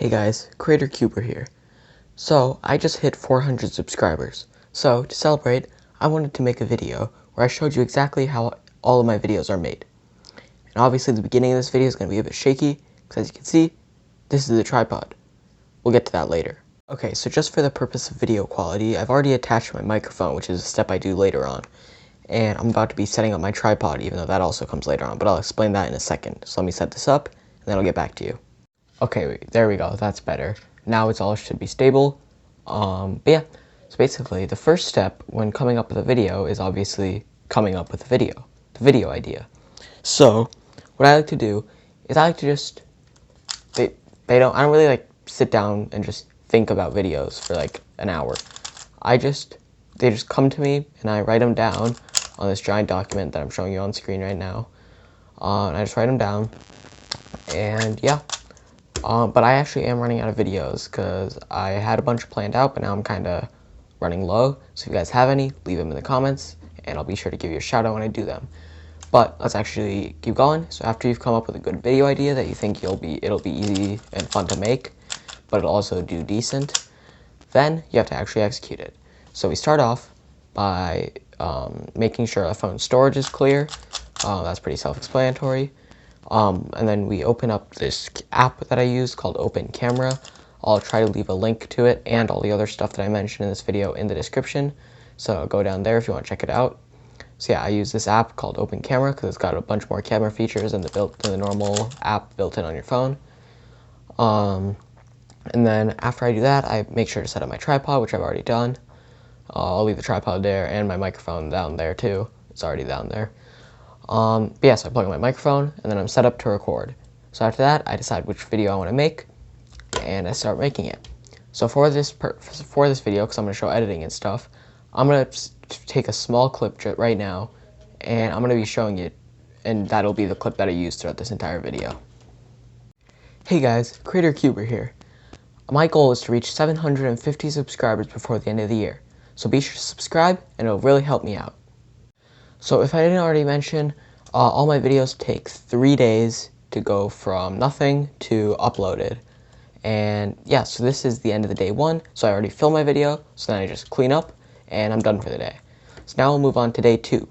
Hey guys, Creator Cuber here. So, I just hit 400 subscribers. So, to celebrate, I wanted to make a video where I showed you exactly how all of my videos are made. And obviously the beginning of this video is going to be a bit shaky, because as you can see, this is the tripod. We'll get to that later. Okay, so just for the purpose of video quality, I've already attached my microphone, which is a step I do later on. And I'm about to be setting up my tripod, even though that also comes later on, but I'll explain that in a second. So let me set this up, and then I'll get back to you. Okay, there we go, that's better. Now it's all should be stable. But yeah, so basically the first step when coming up with a video is obviously coming up with the video idea. So, what I like to do is I like to just, I don't really like sit down and just think about videos for like an hour. They just come to me and I write them down on this giant document that I'm showing you on screen right now. And I just write them down, and yeah. But I actually am running out of videos because I had a bunch planned out, but now I'm kind of running low. So if you guys have any, leave them in the comments, and I'll be sure to give you a shout out when I do them. But let's actually keep going. So after you've come up with a good video idea that you think it'll be easy and fun to make, but it'll also do decent, then you have to actually execute it. So we start off by making sure our phone storage is clear. That's pretty self-explanatory. And then we open up this app that I use called Open Camera. I'll try to leave a link to it and all the other stuff that I mentioned in this video in the description. So go down there if you want to check it out. So yeah, I use this app called Open Camera because it's got a bunch more camera features than the normal app built in on your phone. And then after I do that, I make sure to set up my tripod, which I've already done. I'll leave the tripod there and my microphone down there too. It's already down there. But yeah, so I plug in my microphone, and then I'm set up to record. So after that, I decide which video I want to make, and I start making it. So for this video, because I'm going to show editing and stuff, I'm going to take a small clip right now, and I'm going to be showing it, and that'll be the clip that I use throughout this entire video. Hey guys, Creator Cuber here. My goal is to reach 750 subscribers before the end of the year, so be sure to subscribe, and it'll really help me out. So if I didn't already mention, all my videos take 3 days to go from nothing to uploaded. And yeah, so this is the end of the day 1. So I already filmed my video, so then I just clean up, and I'm done for the day. So now we'll move on to day 2,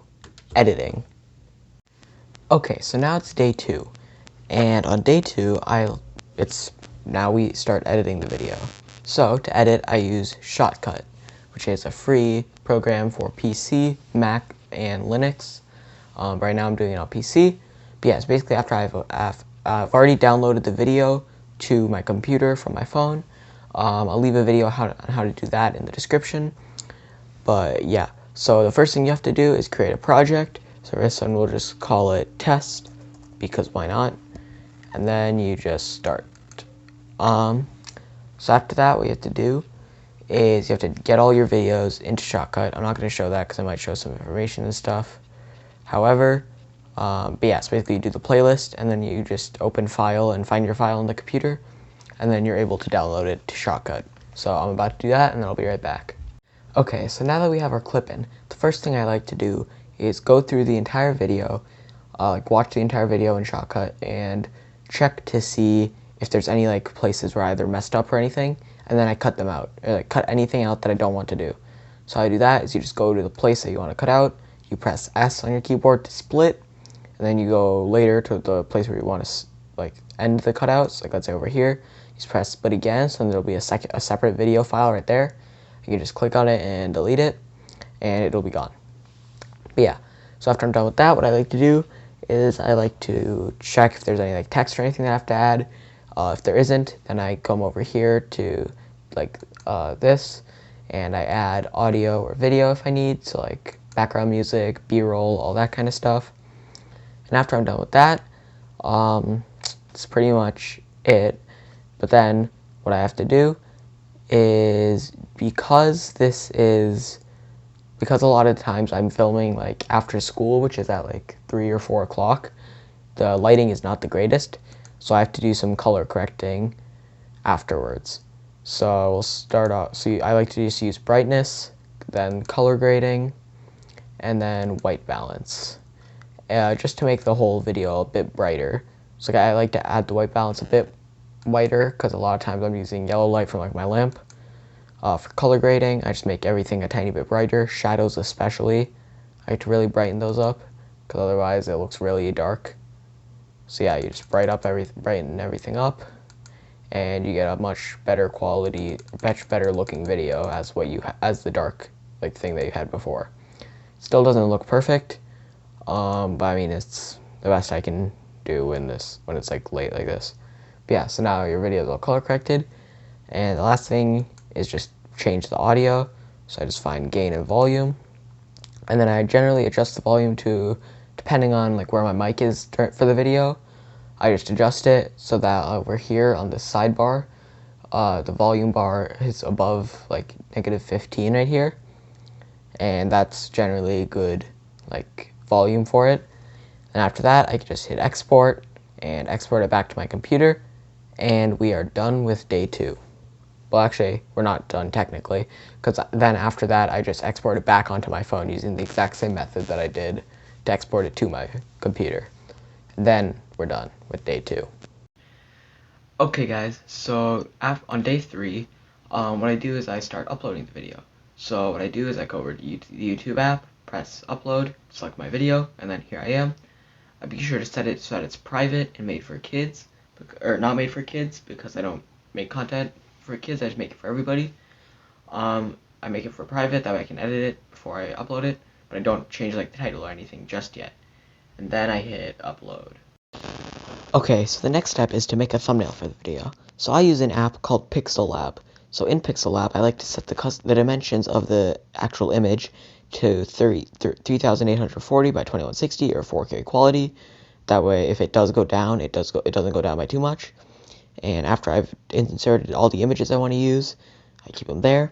editing. Okay, so now it's day 2. And on day 2, now we start editing the video. So to edit, I use Shotcut, which is a free program for PC, Mac, and Linux. Right now I'm doing it on PC. But yeah, it's basically after I've already downloaded the video to my computer from my phone. I'll leave a video on how to do that in the description. But yeah, so the first thing you have to do is create a project. So this one we'll just call it test, because why not? And then you just start. So after that, what you have to do is you have to get all your videos into Shotcut. I'm not going to show that because I might show some information and stuff. However, but yeah, so basically you do the playlist, and then you just open file and find your file on the computer, and then you're able to download it to Shotcut. So I'm about to do that, and then I'll be right back. Okay, so now that we have our clip in, the first thing I like to do is go through the entire video, watch the entire video in Shotcut, and check to see if there's any places where I either messed up or anything, and then I cut them out, or cut anything out that I don't want to do. So how I do that is you just go to the place that you want to cut out, you press S on your keyboard to split, and then you go later to the place where you want to end the cutouts, let's say over here, you just press split again, so then there'll be a separate video file right there. You can just click on it and delete it, and it'll be gone. But yeah, so after I'm done with that, what I like to do is I like to check if there's any text or anything that I have to add. If there isn't, then I come over here to this, and I add audio or video if I need, so background music, B-roll, all that kind of stuff. And after I'm done with that, that's pretty much it. But then what I have to do is, because a lot of times I'm filming after school, which is at 3 or 4 o'clock, the lighting is not the greatest, so I have to do some color correcting afterwards. So we'll start off, so I like to just use brightness, then color grading, and then white balance, just to make the whole video a bit brighter. So I like to add the white balance a bit whiter because a lot of times I'm using yellow light from like my lamp. For color grading, I just make everything a tiny bit brighter, shadows especially. I like to really brighten those up because otherwise it looks really dark. So yeah, you just brighten everything up, and you get a much better quality, much better looking video as the dark like thing that you had before. Still doesn't look perfect, but I mean it's the best I can do when it's like late like this. But yeah, so now your video is all color corrected, and the last thing is just change the audio. So I just find gain and volume, and then I generally adjust the volume to, depending on like where my mic is for the video, I just adjust it so that over here on the sidebar, the volume bar is above like -15 right here, and that's generally good like volume for it. And after that, I can just hit export and export it back to my computer, and we are done with day 2. Well, actually, we're not done technically, because then after that, I just export it back onto my phone using the exact same method that I did to export it to my computer. And then we're done with day 2. Okay, guys, so on day 3, what I do is I start uploading the video. So what I do is I go over to the YouTube app, press upload, select my video, and then here I am. Be sure to set it so that it's private and made for kids, or not made for kids, because I don't make content for kids, I just make it for everybody. I make it for private, that way I can edit it before I upload it, but I don't change like the title or anything just yet. And then I hit upload. Okay, so the next step is to make a thumbnail for the video. So I use an app called Pixellab. So in Pixellab, I like to set the dimensions of the actual image to 3840 by 2160 or 4K quality. That way, if it does go down, it doesn't go down by too much. And after I've inserted all the images I want to use, I keep them there.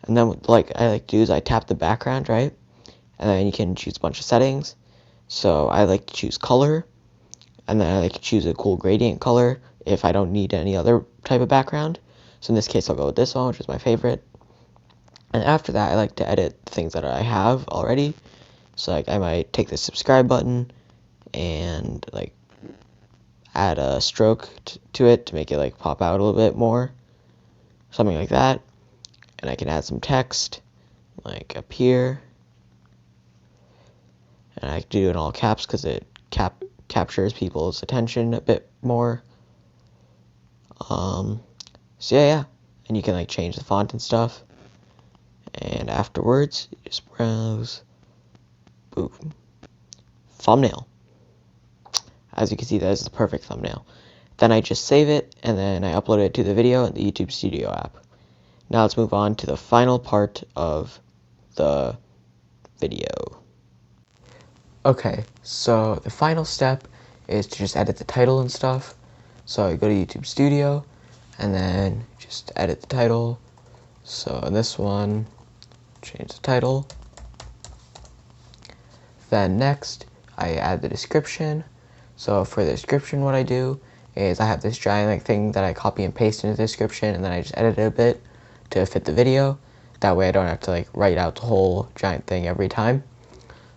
And then like I like to do is I tap the background, right? And then you can choose a bunch of settings. So I like to choose color, and then I like to choose a cool gradient color if I don't need any other type of background. So in this case, I'll go with this one, which is my favorite. And after that, I like to edit things that I have already. So like I might take the subscribe button and like add a stroke to it to make it like pop out a little bit more, something like that. And I can add some text like up here, and I do it in all caps because it captures people's attention a bit more. So yeah, and you can like change the font and stuff, and afterwards you just browse, boom, thumbnail. As you can see, that is the perfect thumbnail. Then I just save it, and then I upload it to the video in the YouTube Studio app. Now let's move on to the final part of the video. Okay, so the final step is to just edit the title and stuff. So you go to YouTube Studio, and then just edit the title. So in this one, change the title. Then next, I add the description. So for the description, what I do is I have this giant like thing that I copy and paste into the description, and then I just edit it a bit to fit the video. That way I don't have to like write out the whole giant thing every time.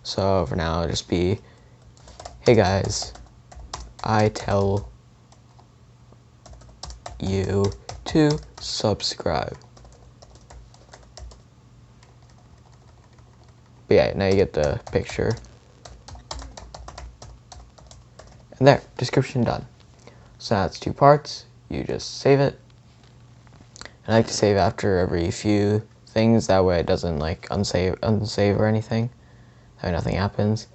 So for now, it'll just be, hey guys, I tell you to subscribe. But yeah, now you get the picture. And there, description done. So now it's 2 parts. You just save it. I like to save after every few things, that way it doesn't like unsave or anything. That way nothing happens.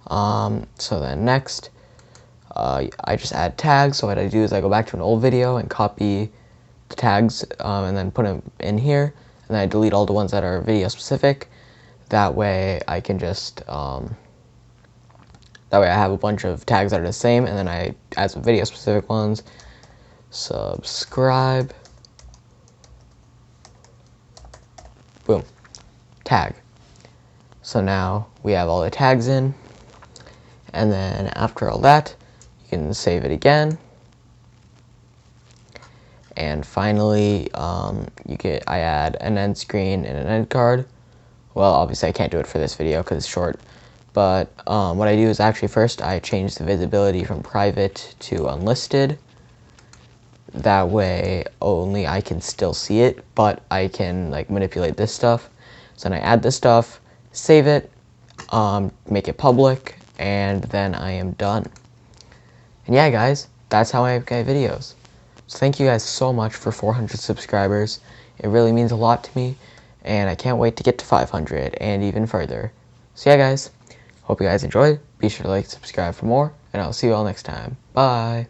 So then next, I just add tags. So what I do is I go back to an old video and copy the tags and then put them in here. And then I delete all the ones that are video specific. That way I can just, that way I have a bunch of tags that are the same, and then I add some video specific ones. Subscribe. Boom. Tag. So now we have all the tags in, and then after all that, you can save it again. And finally, I add an end screen and an end card. Well, obviously I can't do it for this video because it's short, but what I do is actually first I change the visibility from private to unlisted. That way only I can still see it, but I can like manipulate this stuff. So then I add this stuff, save it, make it public, and then I am done. And yeah, guys, that's how I make my videos. So thank you guys so much for 400 subscribers. It really means a lot to me, and I can't wait to get to 500 and even further. So yeah, guys, hope you guys enjoyed. Be sure to like, subscribe for more, and I'll see you all next time. Bye!